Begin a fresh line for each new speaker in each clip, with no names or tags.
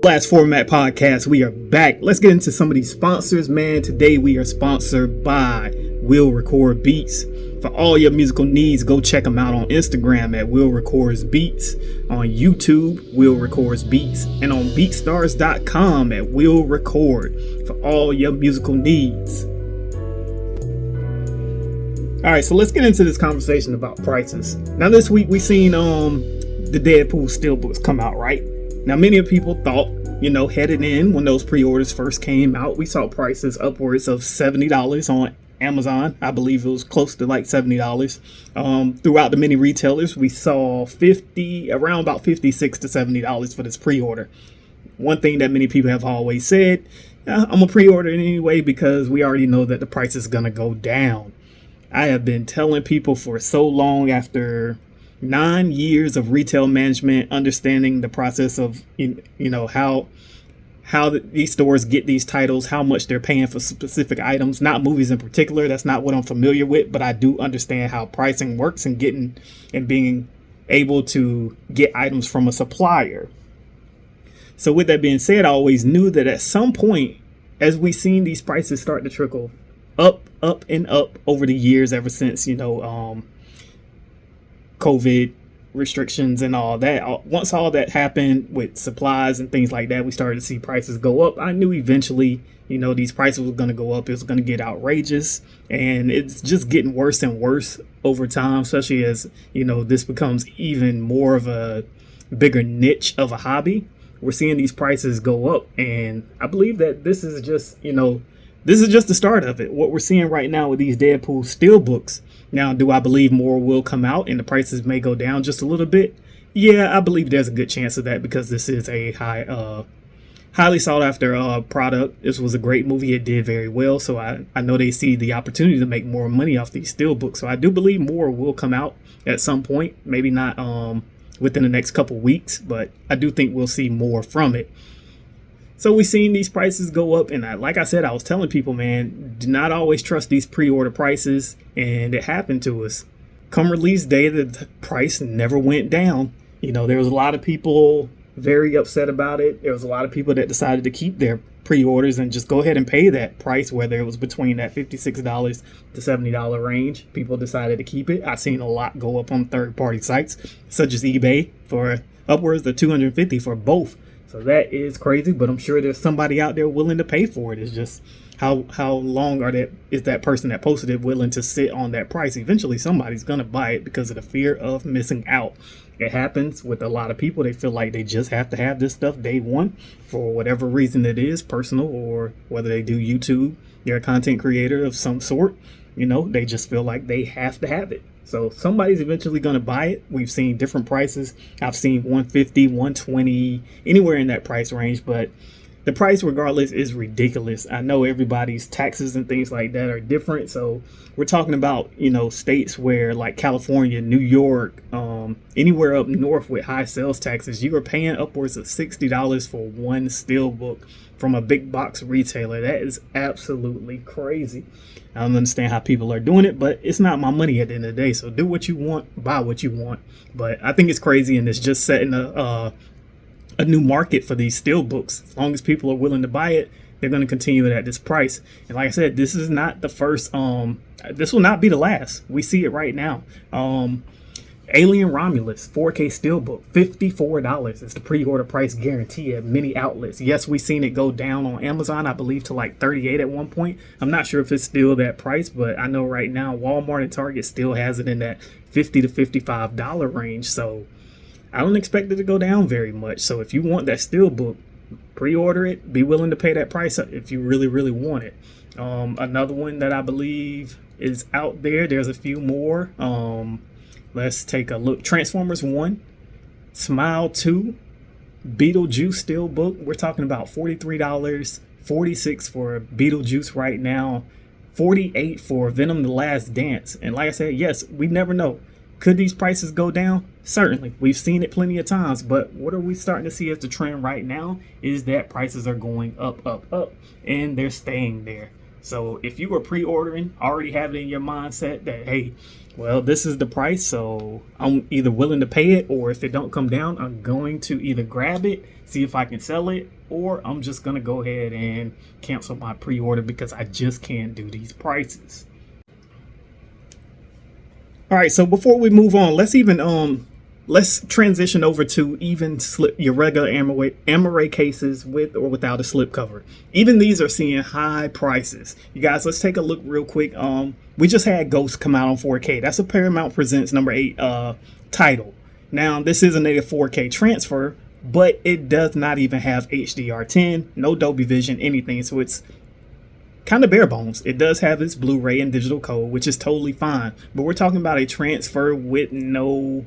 Last Format Podcast, we are back. Let's get into some of these sponsors, man. Today we are sponsored by Will Record Beats. For all your musical needs, go check them out on Instagram at Will Records Beats, on YouTube, Will Records Beats, and on BeatStars.com at Will Record for all your musical needs. All right, so let's get into this conversation about prices. Now, this week we seen the Deadpool steelbooks come out, right? Now, many of people thought, headed in when those pre-orders first came out, we saw prices upwards of $70 on Amazon. I believe it was close to like $70. Throughout the many retailers, we saw around about $56 to $70 for this pre-order. One thing that many people have always said, I'm gonna pre-order it anyway because we already know that the price is gonna go down. I have been telling people for so long, after 9 years of retail management, understanding the process of how these stores get these titles, how much they're paying for specific items, not movies in particular. That's not what I'm familiar with, but I do understand how pricing works and being able to get items from a supplier. So with that being said, I always knew that at some point, as we've seen these prices start to trickle up and up over the years, ever since COVID restrictions and all that. Once all that happened with supplies and things like that, we started to see prices go up. I knew eventually, these prices were going to go up. It was going to get outrageous, and it's just getting worse and worse over time, especially as, this becomes even more of a bigger niche of a hobby. We're seeing these prices go up, and I believe that this is just the start of it. What we're seeing right now with these Deadpool steelbooks. Now, do I believe more will come out and the prices may go down just a little bit? Yeah, I believe there's a good chance of that because this is a highly sought after product. This was a great movie. It did very well. So I know they see the opportunity to make more money off these steelbooks. So I do believe more will come out at some point. Maybe not within the next couple weeks, but I do think we'll see more from it. So we've seen these prices go up, and like I said, I was telling people, man, do not always trust these pre-order prices, and it happened to us. Come release day, the price never went down. There was a lot of people very upset about it. There was a lot of people that decided to keep their pre-orders and just go ahead and pay that price, whether it was between that $56 to $70 range. People decided to keep it. I've seen a lot go up on third-party sites, such as eBay, for upwards of $250 for both. So that is crazy, but I'm sure there's somebody out there willing to pay for it. It's just how long is that person that posted it willing to sit on that price? Eventually, somebody's going to buy it because of the fear of missing out. It happens with a lot of people. They feel like they just have to have this stuff day one for whatever reason it is, personal, or whether they do YouTube, they're a content creator of some sort. They just feel like they have to have it. So somebody's eventually going to buy it. We've seen different prices. I've seen $150, $120, anywhere in that price range. But the price, regardless, is ridiculous. I know everybody's taxes and things like that are different. So we're talking about, states where like California, New York, anywhere up north with high sales taxes, you are paying upwards of $60 for one steelbook from a big box retailer. That is absolutely crazy. I don't understand how people are doing it, but it's not my money at the end of the day. So do what you want, buy what you want. But I think it's crazy, and it's just setting a new market for these steelbooks. As long as people are willing to buy it, they're going to continue it at this price. And like I said, this is not the first. This will not be the last. We see it right now. Alien Romulus 4K Steelbook, $54 is the pre-order price guarantee at many outlets. Yes, we've seen it go down on Amazon, I believe, to like $38 at one point. I'm not sure if it's still that price, but I know right now Walmart and Target still has it in that $50 to $55 range. So I don't expect it to go down very much. So if you want that Steelbook, pre-order it. Be willing to pay that price if you really, really want it. Another one that I believe is out there. There's a few more. Let's take a look. Transformers 1, Smile 2, Beetlejuice Steelbook. We're talking about $43, $46 for Beetlejuice right now, $48 for Venom: The Last Dance. And like I said, yes, we never know. Could these prices go down? Certainly. We've seen it plenty of times, but what are we starting to see as the trend right now is that prices are going up, and they're staying there. So if you were pre-ordering, already have it in your mindset that, hey, well, this is the price, so I'm either willing to pay it, or if it don't come down, I'm going to either grab it, see if I can sell it, or I'm just going to go ahead and cancel my pre-order because I just can't do these prices. All right, so before we move on, let's transition over to even your regular Amaray cases with or without a slip cover. Even these are seeing high prices. You guys, let's take a look real quick. We just had Ghost come out on 4K. That's a Paramount Presents number 8 title. Now, this isn't a 4K transfer, but it does not even have HDR10, no Dolby Vision, anything. So it's kind of bare bones. It does have its Blu-ray and digital code, which is totally fine. But we're talking about a transfer with no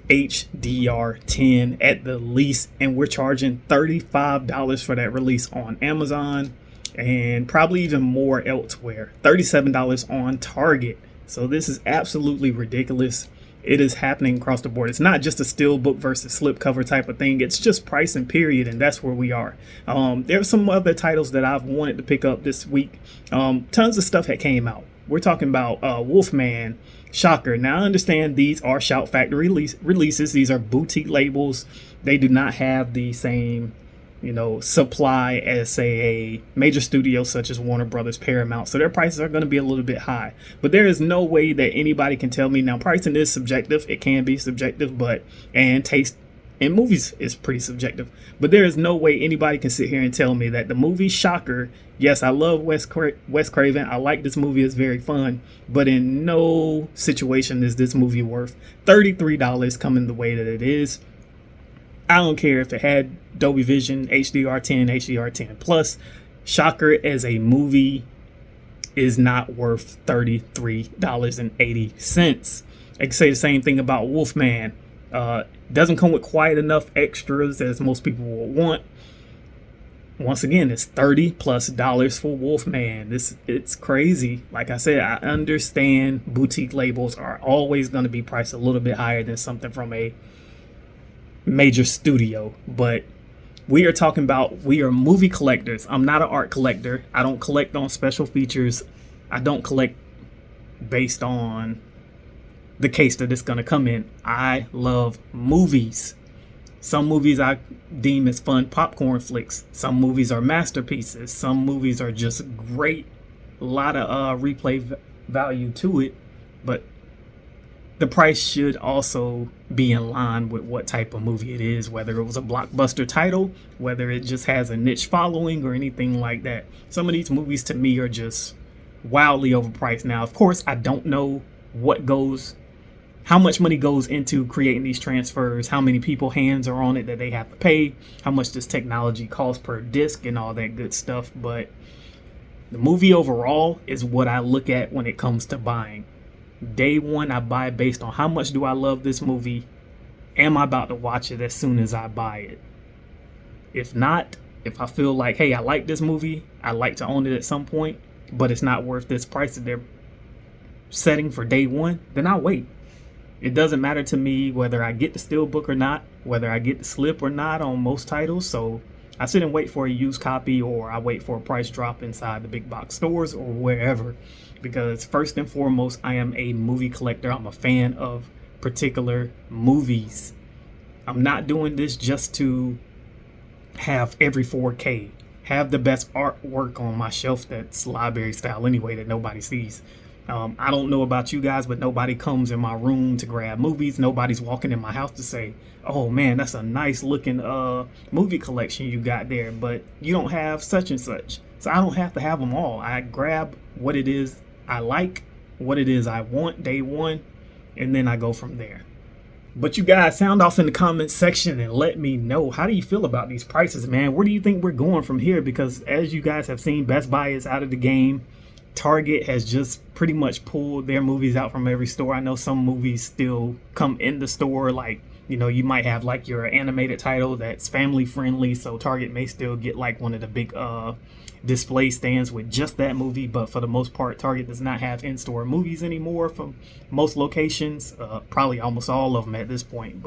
HDR10 at the least, and we're charging $35 for that release on Amazon, and probably even more elsewhere. $37 on Target. So this is absolutely ridiculous. It is happening across the board. It's not just a steelbook versus slipcover type of thing. It's just pricing, period, and that's where we are. There's some other titles that I've wanted to pick up this week. Tons of stuff that came out. We're talking about Wolfman, Shocker. Now, I understand these are Shout Factory releases. These are boutique labels. They do not have the same, supply as, say, a major studio such as Warner Brothers, Paramount. So their prices are going to be a little bit high. But there is no way that anybody can tell me. Now, pricing is subjective. It can be subjective, and taste in movies is pretty subjective. But there is no way anybody can sit here and tell me that the movie Shocker, yes, I love Wes Craven. I like this movie. It's very fun. But in no situation is this movie worth $33 coming the way that it is. I don't care if it had Dolby Vision, HDR10, HDR10 Plus. Shocker as a movie is not worth $33.80. I can say the same thing about Wolfman. Doesn't come with quite enough extras as most people will want. Once again, it's $30+ for Wolfman. It's crazy. Like I said, I understand boutique labels are always going to be priced a little bit higher than something from a major studio, but we are movie collectors. I'm not an art collector. I don't collect on special features. I don't collect based on the case that it's going to come in. I love movies. Some movies I deem as fun popcorn flicks. Some movies are masterpieces. Some movies are just great. A lot of replay value to it, but the price should also be in line with what type of movie it is, whether it was a blockbuster title, whether it just has a niche following or anything like that. Some of these movies to me are just wildly overpriced. Now, of course, I don't know how much money goes into creating these transfers, how many people hands are on it that they have to pay, how much this technology costs per disc and all that good stuff. But the movie overall is what I look at when it comes to buying. Day one, I buy based on how much do I love this movie. Am I about to watch it as soon as I buy it? If not, if I feel like, hey, I like this movie, I like to own it at some point, but it's not worth this price that they're setting for day one, then I'll wait. It doesn't matter to me whether I get the steelbook or not, whether I get the slip or not on most titles. So I sit and wait for a used copy, or I wait for a price drop inside the big box stores or wherever. Because first and foremost, I am a movie collector. I'm a fan of particular movies. I'm not doing this just to have every 4K, have the best artwork on my shelf that's library style anyway that nobody sees. I don't know about you guys, but nobody comes in my room to grab movies. Nobody's walking in my house to say, oh man, that's a nice looking movie collection you got there, but you don't have such and such. So I don't have to have them all. I grab what it is I like, what it is I want day one, and then I go from there. But you guys, sound off in the comments section and let me know, how do you feel about these prices, man? Where do you think we're going from here? Because as you guys have seen, Best Buy is out of the game. Target has just pretty much pulled their movies out from every store. I know some movies still come in the store, like, you might have like your animated title that's family friendly, so Target may still get like one of the big display stands with just that movie. But for the most part, Target does not have in-store movies anymore from most locations, probably almost all of them at this point.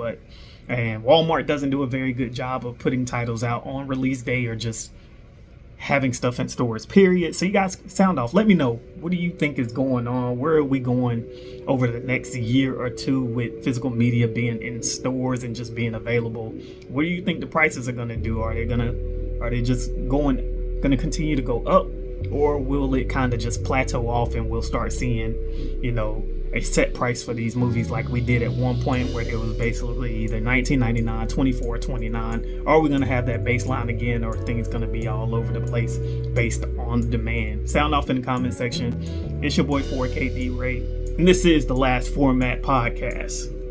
And Walmart doesn't do a very good job of putting titles out on release day or just having stuff in stores, period. So you guys sound off. Let me know. What do you think is going on? Where are we going over the next year or two with physical media being in stores and just being available? What do you think the prices are going to do? Are they just going to continue to go up, or will it kind of just plateau off and we'll start seeing, a set price for these movies like we did at one point where it was basically either $19.99, $24.29? Are we going to have that baseline again, or are things going to be all over the place based on demand? Sound off in the comment section. It's your boy 4KD Ray, and this is the Last Format Podcast.